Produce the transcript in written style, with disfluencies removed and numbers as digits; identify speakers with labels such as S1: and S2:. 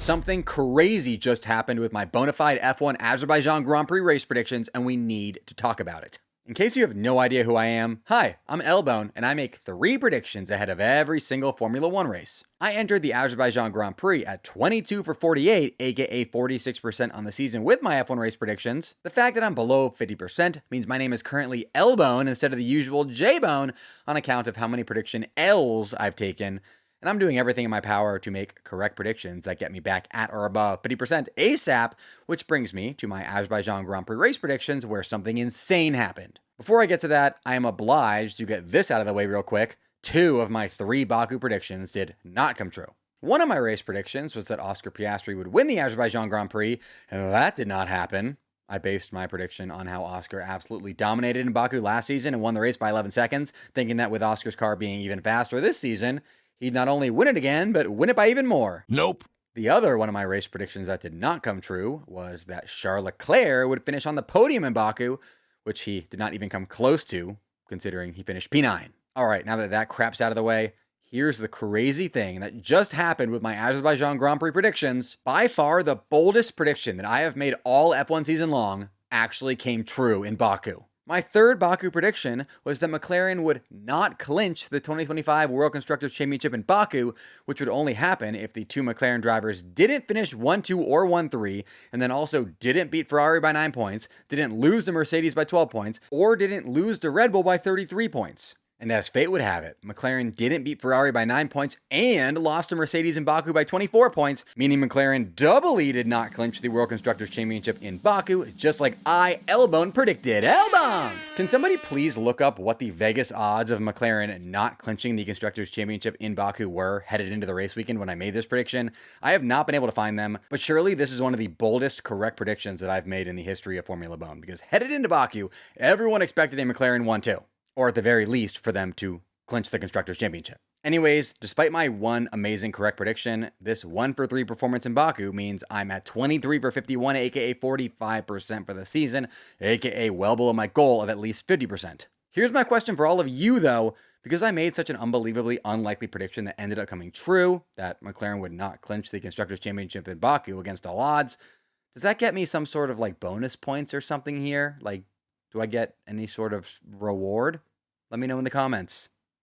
S1: Something crazy just happened with my bona fide F1 Azerbaijan Grand Prix race predictions, and we need to talk about it. In case you have no idea who I am, hi, I'm Elbone, and I make 3 predictions ahead of every single Formula 1 race. I entered the Azerbaijan Grand Prix at 22 for 48, aka 46% on the season with my F1 race predictions. The fact that I'm below 50% means my name is currently Elbone instead of the usual J-Bone on account of how many prediction L's I've taken. And I'm doing everything in my power to make correct predictions that get me back at or above 50% ASAP, which brings me to my Azerbaijan Grand Prix race predictions where something insane happened. Before I get to that, I am obliged to get this out of the way real quick. 2 of my 3 Baku predictions did not come true. One of my race predictions was that Oscar Piastri would win the Azerbaijan Grand Prix, and that did not happen. I based my prediction on how Oscar absolutely dominated in Baku last season and won the race by 11 seconds, thinking that with Oscar's car being even faster this season, he'd not only win it again, but win it by even more.
S2: Nope.
S1: The other one of my race predictions that did not come true was that Charles Leclerc would finish on the podium in Baku, which he did not even come close to, considering he finished P9. All right, now that that crap's out of the way, here's the crazy thing that just happened with my Azerbaijan Grand Prix predictions. By far, the boldest prediction that I have made all F1 season long actually came true in Baku. My third Baku prediction was that McLaren would not clinch the 2025 World Constructors' Championship in Baku, which would only happen if the 2 McLaren drivers didn't finish 1-2 or 1-3, and then also didn't beat Ferrari by 9 points, didn't lose to Mercedes by 12 points, or didn't lose to Red Bull by 33 points. And as fate would have it, McLaren didn't beat Ferrari by 9 points and lost to Mercedes in Baku by 24 points, meaning McLaren doubly did not clinch the World Constructors' Championship in Baku, just like I, Elbone, predicted. Elbone! Can somebody please look up what the Vegas odds of McLaren not clinching the Constructors' Championship in Baku were headed into the race weekend when I made this prediction? I have not been able to find them, but surely this is one of the boldest correct predictions that I've made in the history of Formula Bone, because headed into Baku, everyone expected a McLaren 1-2. Or at the very least, for them to clinch the Constructors' Championship. Anyways, despite my one amazing correct prediction, this 1 for 3 performance in Baku means I'm at 23 for 51, aka 45% for the season, aka well below my goal of at least 50%. Here's my question for all of you though, because I made such an unbelievably unlikely prediction that ended up coming true, that McLaren would not clinch the Constructors' Championship in Baku against all odds, does that get me some sort of like bonus points or something here? Like, do I get any sort of reward? Let me know in the comments.